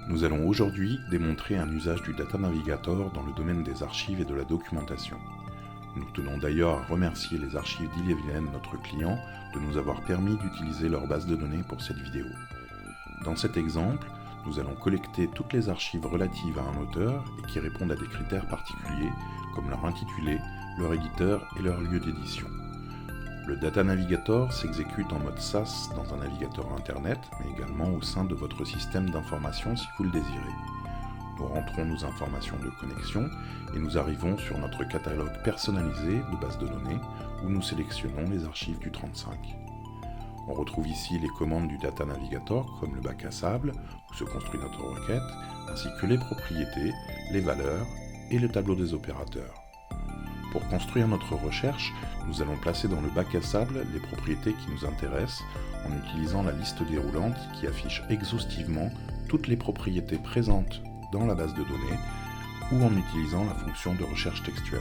Nous allons aujourd'hui démontrer un usage du Data Navigator dans le domaine des archives et de la documentation. Nous tenons d'ailleurs à remercier les archives d'Ille-et-Vilaine, notre client, de nous avoir permis d'utiliser leur base de données pour cette vidéo. Dans cet exemple, nous allons collecter toutes les archives relatives à un auteur et qui répondent à des critères particuliers, comme leur intitulé, leur éditeur et leur lieu d'édition. Le Data Navigator s'exécute en mode SaaS dans un navigateur Internet, mais également au sein de votre système d'information si vous le désirez. Nous rentrons nos informations de connexion et nous arrivons sur notre catalogue personnalisé de base de données où nous sélectionnons les archives du 35. On retrouve ici les commandes du Data Navigator comme le bac à sable où se construit notre requête, ainsi que les propriétés, les valeurs et le tableau des opérateurs. Pour construire notre recherche, nous allons placer dans le bac à sable les propriétés qui nous intéressent en utilisant la liste déroulante qui affiche exhaustivement toutes les propriétés présentes dans la base de données ou en utilisant la fonction de recherche textuelle.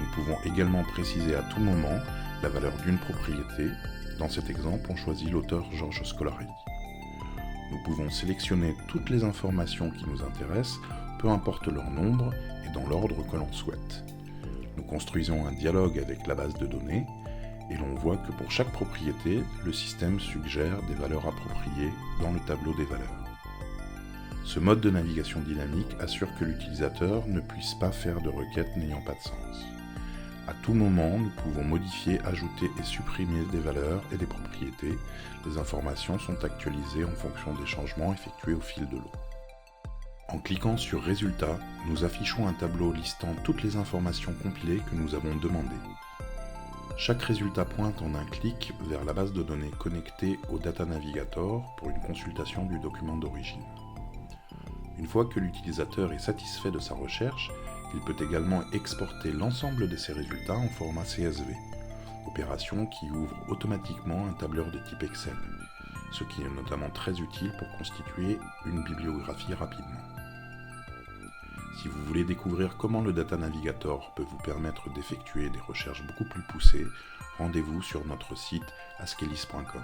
Nous pouvons également préciser à tout moment la valeur d'une propriété. Dans cet exemple, on choisit l'auteur George Scolari. Nous pouvons sélectionner toutes les informations qui nous intéressent, peu importe leur nombre et dans l'ordre que l'on souhaite. Nous construisons un dialogue avec la base de données et l'on voit que pour chaque propriété, le système suggère des valeurs appropriées dans le tableau des valeurs. Ce mode de navigation dynamique assure que l'utilisateur ne puisse pas faire de requêtes n'ayant pas de sens. À tout moment, nous pouvons modifier, ajouter et supprimer des valeurs et des propriétés. Les informations sont actualisées en fonction des changements effectués au fil de l'eau. En cliquant sur Résultats, nous affichons un tableau listant toutes les informations compilées que nous avons demandées. Chaque résultat pointe en un clic vers la base de données connectée au Data Navigator pour une consultation du document d'origine. Une fois que l'utilisateur est satisfait de sa recherche, il peut également exporter l'ensemble de ses résultats en format CSV, opération qui ouvre automatiquement un tableur de type Excel, ce qui est notamment très utile pour constituer une bibliographie rapidement. Si vous voulez découvrir comment le Data Navigator peut vous permettre d'effectuer des recherches beaucoup plus poussées, rendez-vous sur notre site askelis.com.